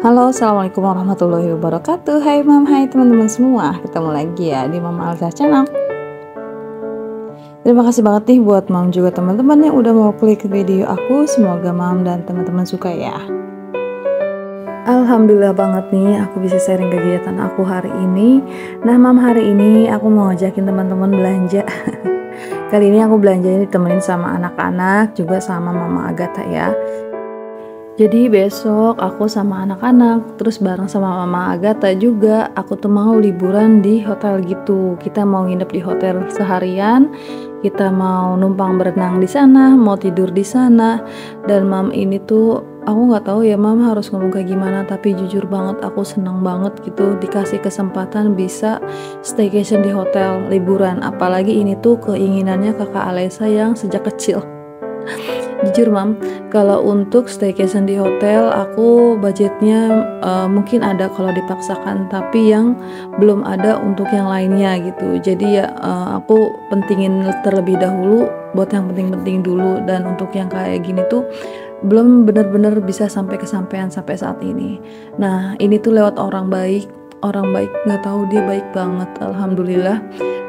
Halo, assalamualaikum warahmatullahi wabarakatuh. Hai Mam, hai teman-teman semua. Ketemu lagi ya di Mama Alza Channel. Terima kasih banget nih buat Mam juga teman-teman yang udah mau klik video aku. Semoga Mam dan teman-teman suka ya. Alhamdulillah banget nih aku bisa sharing kegiatan aku hari ini. Nah Mam, hari ini aku mau ngajakin teman-teman belanja. Kali ini aku belanja ini ditemenin sama anak-anak juga sama Mama Agatha ya. Jadi besok aku sama anak-anak terus bareng sama Mama Agatha juga aku tuh mau liburan di hotel gitu. Kita mau nginep di hotel seharian, kita mau numpang berenang di sana, mau tidur di sana. Dan Mam ini tuh aku nggak tahu ya Mam harus ngomong kayak gimana, tapi jujur banget aku seneng banget gitu dikasih kesempatan bisa staycation di hotel liburan. Apalagi ini tuh keinginannya kakak Alesa yang sejak kecil. Jujur Mam, kalau untuk staycation di hotel aku budgetnya mungkin ada kalau dipaksakan, tapi yang belum ada untuk yang lainnya gitu. Jadi ya aku pentingin terlebih dahulu buat yang penting-penting dulu, dan untuk yang kayak gini tuh belum bener-bener bisa sampai kesampaian sampai saat ini. Nah ini tuh lewat orang baik nggak tahu dia baik banget, alhamdulillah.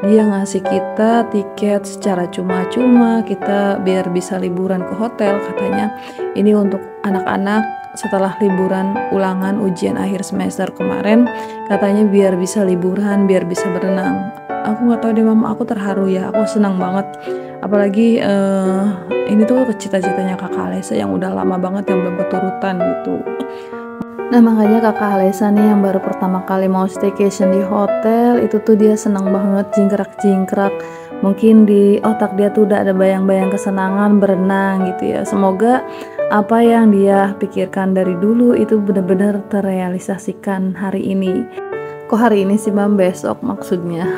Dia ngasih kita tiket secara cuma-cuma kita biar bisa liburan ke hotel. Katanya ini untuk anak-anak setelah liburan ulangan ujian akhir semester kemarin, katanya biar bisa liburan, biar bisa berenang. Aku nggak tahu deh Mama, aku terharu ya, aku senang banget. Apalagi ini tuh cita-citanya kakak Alesa yang udah lama banget yang belum keturutan gitu. Nah makanya kakak Alesa nih yang baru pertama kali mau staycation di hotel itu tuh dia senang banget, jingkrak-jingkrak. Mungkin di otak dia tuh udah ada bayang-bayang kesenangan berenang gitu ya. Semoga apa yang dia pikirkan dari dulu itu benar-benar terrealisasikan hari ini. Kok hari ini sih Mam, besok maksudnya.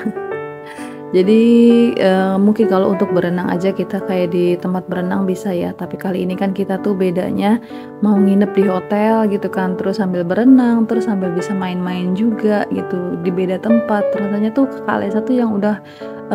Jadi mungkin kalau untuk berenang aja kita kayak di tempat berenang bisa ya, tapi kali ini kan kita tuh bedanya mau nginep di hotel gitu kan, terus sambil berenang, terus sambil bisa main-main juga gitu di beda tempat. Rasanya tuh kakak Alesa tuh yang udah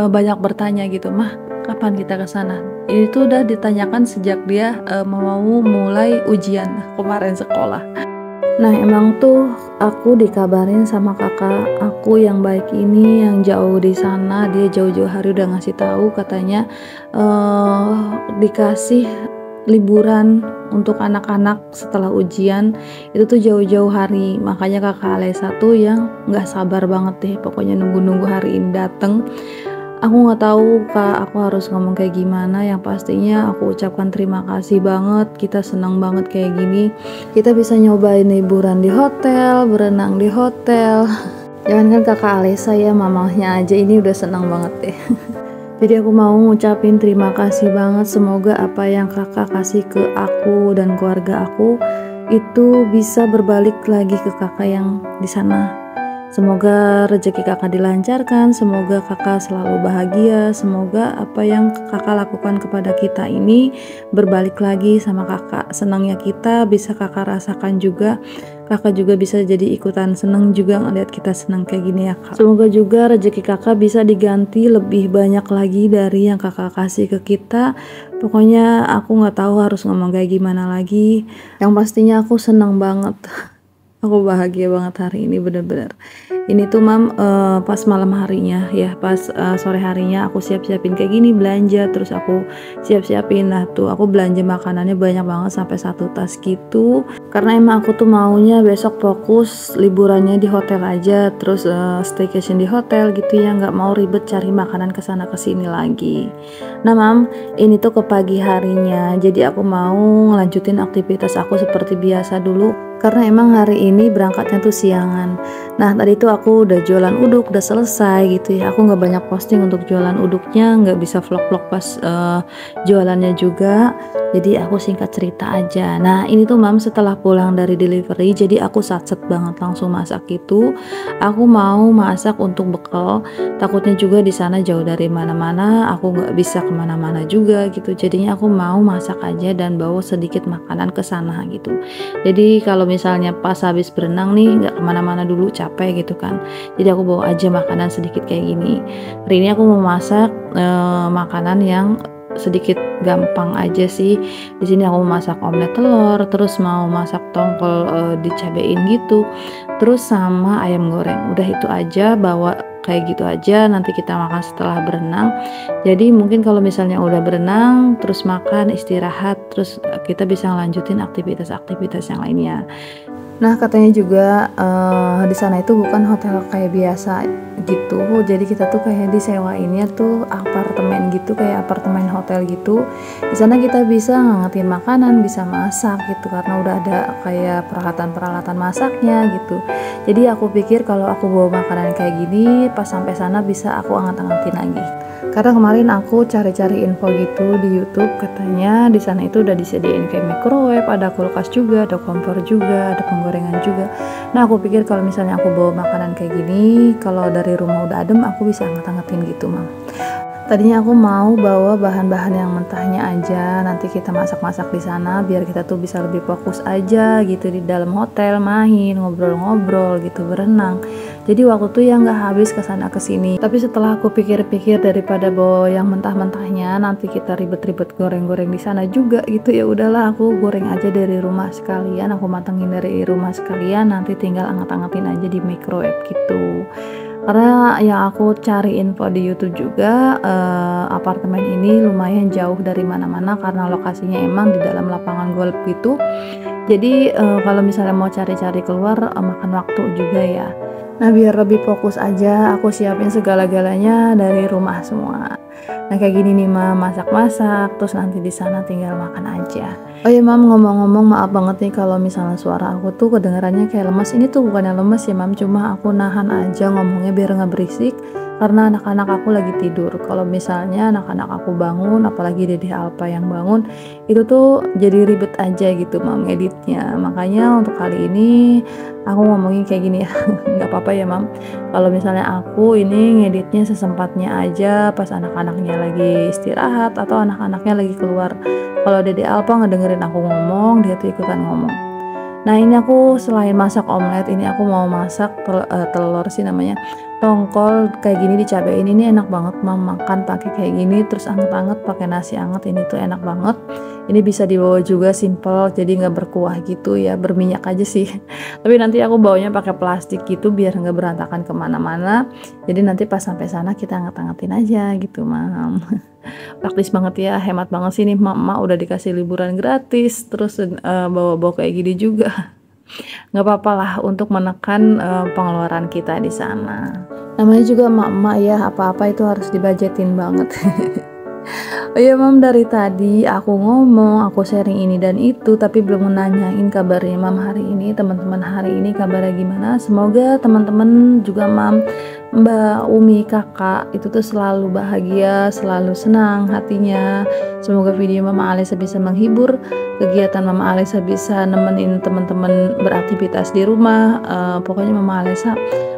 banyak bertanya gitu, Mah kapan kita ke sana? Ini tuh udah ditanyakan sejak dia mau mulai ujian kemarin sekolah. Nah emang tuh aku dikabarin sama kakak aku yang baik ini yang jauh di sana, dia jauh-jauh hari udah ngasih tahu katanya dikasih liburan untuk anak-anak setelah ujian itu tuh jauh-jauh hari. Makanya kakak Alesa tuh yang nggak sabar banget deh, pokoknya nunggu-nunggu hari ini dateng. Aku nggak tahu Kak, aku harus ngomong kayak gimana. Yang pastinya aku ucapkan terima kasih banget. Kita senang banget kayak gini. Kita bisa nyobain liburan di hotel, berenang di hotel. Jangan kan kakak Alesa ya, mamahnya aja ini udah senang banget deh. Jadi aku mau ngucapin terima kasih banget. Semoga apa yang kakak kasih ke aku dan keluarga aku itu bisa berbalik lagi ke kakak yang di sana. Semoga rezeki kakak dilancarkan, semoga kakak selalu bahagia, semoga apa yang kakak lakukan kepada kita ini berbalik lagi sama kakak. Senangnya kita bisa kakak rasakan juga, kakak juga bisa jadi ikutan senang juga ngeliat kita senang kayak gini ya Kak. Semoga juga rezeki kakak bisa diganti lebih banyak lagi dari yang kakak kasih ke kita. Pokoknya aku nggak tahu harus ngomong kayak gimana lagi. Yang pastinya aku senang banget. Aku bahagia banget hari ini bener-bener. Ini tuh Mam pas malam harinya ya, pas sore harinya aku siap-siapin kayak gini belanja, terus aku siap-siapin. Nah tuh aku belanja makanannya banyak banget sampai 1 tas gitu. Karena emang aku tuh maunya besok fokus liburannya di hotel aja, terus staycation di hotel gitu ya, nggak mau ribet cari makanan kesana kesini lagi. Nah Mam, ini tuh ke pagi harinya, jadi aku mau ngelanjutin aktivitas aku seperti biasa dulu. Karena emang hari ini berangkatnya tuh siangan. Nah tadi tuh aku udah jualan uduk, udah selesai gitu ya. Aku nggak banyak posting untuk jualan uduknya, nggak bisa vlog-vlog pas jualannya juga. Jadi aku singkat cerita aja. Nah ini tuh Mam setelah pulang dari delivery, jadi aku satset banget langsung masak gitu. Aku mau masak untuk bekal. Takutnya juga di sana jauh dari mana-mana, aku nggak bisa kemana-mana juga gitu. Jadinya aku mau masak aja dan bawa sedikit makanan ke sana gitu. Jadi kalau misalnya pas habis berenang nih nggak kemana-mana dulu capek gitu kan, jadi aku bawa aja makanan sedikit kayak gini. Hari ini aku mau masak makanan yang sedikit gampang aja sih. Di sini aku masak omelet telur, terus mau masak tongkol dicabein gitu, terus sama ayam goreng. Udah itu aja, bawa kayak gitu aja, nanti kita makan setelah berenang. Jadi mungkin kalau misalnya udah berenang terus makan istirahat, terus kita bisa ngelanjutin aktivitas-aktivitas yang lainnya. Nah, katanya juga di sana itu bukan hotel kayak biasa gitu. Jadi kita tuh kayak disewainnya tuh apartemen gitu, kayak apartemen hotel gitu. Di sana kita bisa ngangetin makanan, bisa masak gitu karena udah ada kayak peralatan-peralatan masaknya gitu. Jadi aku pikir kalau aku bawa makanan kayak gini, pas sampai sana bisa aku anget-angetin lagi. Karena kemarin aku cari-cari info gitu di YouTube, katanya di sana itu udah disediain kayak microwave, ada kulkas juga, ada kompor juga, ada penggorengan juga. Nah, aku pikir kalau misalnya aku bawa makanan kayak gini, kalau dari rumah udah adem, aku bisa anget-angetin gitu, Mam. Tadinya aku mau bawa bahan-bahan yang mentahnya aja, nanti kita masak-masak di sana biar kita tuh bisa lebih fokus aja gitu di dalam hotel, main, ngobrol-ngobrol gitu, berenang. Jadi waktu tuh ya nggak habis ke sana ke sini. Tapi setelah aku pikir-pikir, daripada bawa yang mentah-mentahnya nanti kita ribet-ribet goreng-goreng di sana juga gitu, ya udahlah aku goreng aja dari rumah sekalian, aku matengin dari rumah sekalian, nanti tinggal anget-angetin aja di microwave gitu. Karena yang aku cari info di YouTube juga, apartemen ini lumayan jauh dari mana-mana karena lokasinya emang di dalam lapangan golf gitu. Jadi kalau misalnya mau cari-cari keluar makan waktu juga ya. Nah, biar lebih fokus aja, aku siapin segala-galanya dari rumah semua. Nah, kayak gini nih, Mam, masak-masak, terus nanti di sana tinggal makan aja. Oh ya, Mam, ngomong-ngomong, maaf banget nih kalau misalnya suara aku tuh kedengarannya kayak lemes. Ini tuh bukannya lemes ya, Mam, cuma aku nahan aja ngomongnya biar nggak berisik karena anak-anak aku lagi tidur. Kalau misalnya anak-anak aku bangun, apalagi Dede Alpa yang bangun, itu tuh jadi ribet aja gitu, Mam, ngeditnya. Makanya untuk kali ini aku ngomongin kayak gini ya. Nggak apa-apa ya, Mam, kalau misalnya aku ini ngeditnya sesempatnya aja pas anak-anaknya lagi istirahat atau anak-anaknya lagi keluar. Kalau Dede Alpa ngedengerin aku ngomong, dia tuh ikutan ngomong. Nah, ini aku selain masak omelet, ini aku mau masak telur sih namanya, tongkol kayak gini dicabein. Ini enak banget, Mam, makan pakai kayak gini terus anget-anget pakai nasi anget, ini tuh enak banget. Ini bisa dibawa juga simple, jadi nggak berkuah gitu ya, berminyak aja sih. Tapi nanti aku bawanya pakai plastik gitu biar nggak berantakan kemana-mana. Jadi nanti pas sampai sana kita anget-angetin aja gitu, Mam. Praktis banget ya, hemat banget sih nih, Mama udah dikasih liburan gratis, terus bawa-bawa kayak gini juga. Nggak apa-apa lah untuk menekan pengeluaran kita di sana. Namanya juga emak-emak ya, apa-apa itu harus dibajetin banget. Oh iya, Mam, dari tadi aku ngomong, aku sharing ini dan itu, tapi belum nanyain kabarnya Mam hari ini, teman-teman hari ini kabarnya gimana. Semoga teman-teman juga, Mam, Mbak, Umi, kakak itu tuh selalu bahagia, selalu senang hatinya. Semoga video Mama Alisa bisa menghibur, kegiatan Mama Alisa bisa nemenin teman-teman beraktivitas di rumah. Pokoknya Mama Alisa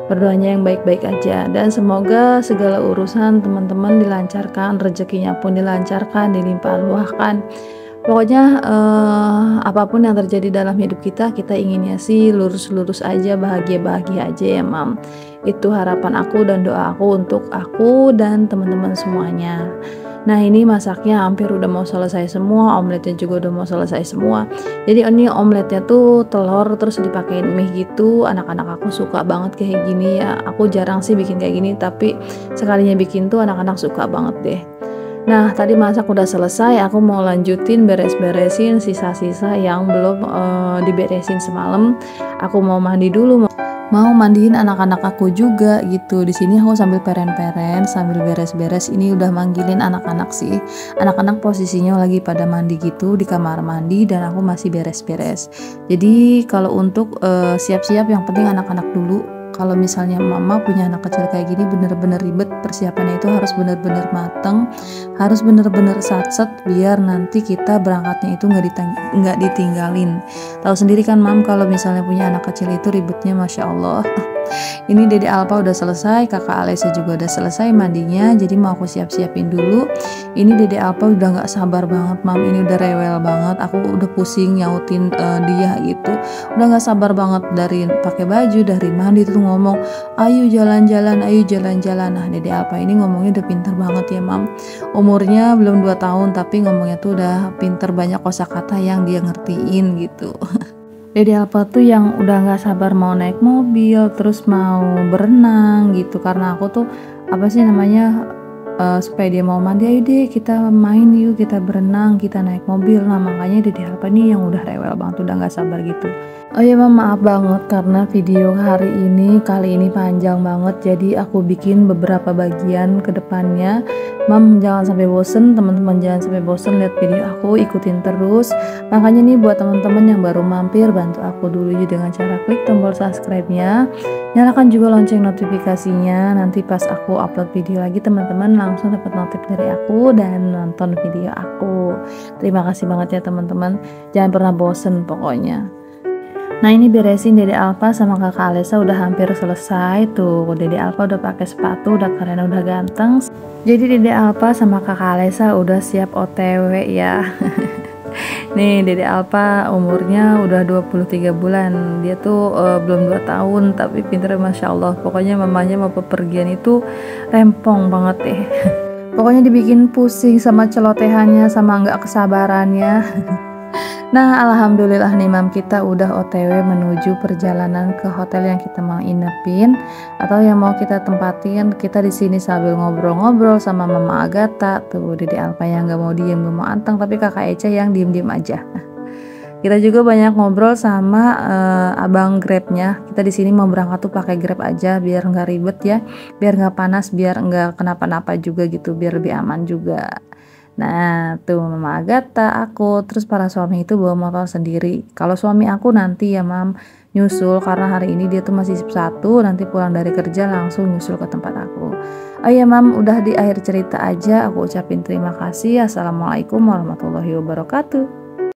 berdoanya yang baik-baik aja, dan semoga segala urusan teman-teman dilancarkan, rezekinya pun dilancarkan, dilimpah ruahkan. Pokoknya apapun yang terjadi dalam hidup kita inginnya sih lurus-lurus aja, bahagia-bahagia aja ya, Mam. Itu harapan aku dan doa aku untuk aku dan teman-teman semuanya. Nah, ini masaknya hampir udah mau selesai semua, omeletnya juga udah mau selesai semua. Jadi ini omeletnya tuh telur terus dipakein mie gitu. Anak-anak aku suka banget kayak gini ya. Aku jarang sih bikin kayak gini, tapi sekalinya bikin tuh anak-anak suka banget deh. Nah, tadi masak udah selesai, aku mau lanjutin beres-beresin sisa-sisa yang belum diberesin semalam. Aku mau mandi dulu, mau mandiin anak-anak aku juga gitu. Di sini aku sambil peren-peren, sambil beres-beres. Ini udah manggilin anak-anak sih. Anak-anak posisinya lagi pada mandi gitu di kamar mandi, dan aku masih beres-beres. Jadi kalau untuk siap-siap, yang penting anak-anak dulu. Kalau misalnya Mama punya anak kecil kayak gini bener-bener ribet, persiapannya itu harus bener-bener mateng, harus bener-bener satset biar nanti kita berangkatnya itu nggak ditinggalin. Tahu sendiri kan, Mam, kalau misalnya punya anak kecil itu ribetnya Masya Allah. Ini Dede Alpa udah selesai, kakak Alessia juga udah selesai mandinya, jadi mau aku siap-siapin dulu. Ini Dede Alpa udah nggak sabar banget, Mam. Ini udah rewel banget, aku udah pusing nyautin dia gitu. Udah nggak sabar banget dari pakai baju, dari mandi tuh ngomong, ayo jalan-jalan, ayo jalan-jalan. Nah, Dede Alpa ini ngomongnya udah pinter banget ya, Mam. Umurnya belum 2 tahun, tapi ngomongnya tuh udah pinter, banyak kosakata yang dia ngertiin gitu. Dede Alpa tuh yang udah nggak sabar mau naik mobil, terus mau berenang gitu, karena aku tuh apa sih namanya supaya dia mau mandi, ayo deh kita main yuk, kita berenang, kita naik mobil. Nah makanya Dede Alpa nih yang udah rewel banget, udah nggak sabar gitu. Oh ya Mam, maaf banget karena video hari ini kali ini panjang banget, jadi aku bikin beberapa bagian ke depannya. Mam jangan sampai bosen, teman-teman jangan sampai bosen lihat video aku, ikutin terus. Makanya nih buat teman-teman yang baru mampir, bantu aku dulu ya dengan cara klik tombol subscribe-nya. Nyalakan juga lonceng notifikasinya, nanti pas aku upload video lagi teman-teman langsung dapat notif dari aku dan nonton video aku. Terima kasih banget ya teman-teman, jangan pernah bosen pokoknya. Nah ini beresin Dede Alpa sama kakak Alessia udah hampir selesai tuh. Dede Alpa udah pakai sepatu, udah keren, udah ganteng. Jadi Dede Alpa sama kakak Alessia udah siap OTW ya. Nih Dede Alpa umurnya udah 23 bulan. Dia tuh belum 2 tahun tapi pinter Masya Allah. Pokoknya mamanya mau bepergian itu rempong banget deh. Pokoknya dibikin pusing sama celotehannya, sama nggak kesabarannya. Nah alhamdulillah nih Mam, kita udah OTW menuju perjalanan ke hotel yang kita mau inepin atau yang mau kita tempatin. Kita di sini sambil ngobrol-ngobrol sama Mama Agatha, tuh Dede Alpa yang nggak mau diem, nggak mau anteng, tapi kakak Eca yang diem-diem aja. Kita juga banyak ngobrol sama abang Grabnya. Kita di sini mau berangkat tuh pakai Grab aja biar nggak ribet ya, biar nggak panas, biar nggak kenapa-napa juga gitu, biar lebih aman juga. Nah tuh Mama Agatha, aku, terus para suami itu bawa motor sendiri. Kalau suami aku nanti ya Mam nyusul, karena hari ini dia tuh masih sip 1, nanti pulang dari kerja langsung nyusul ke tempat aku. Oh ya Mam, udah di akhir cerita aja, aku ucapin terima kasih. Assalamualaikum warahmatullahi wabarakatuh.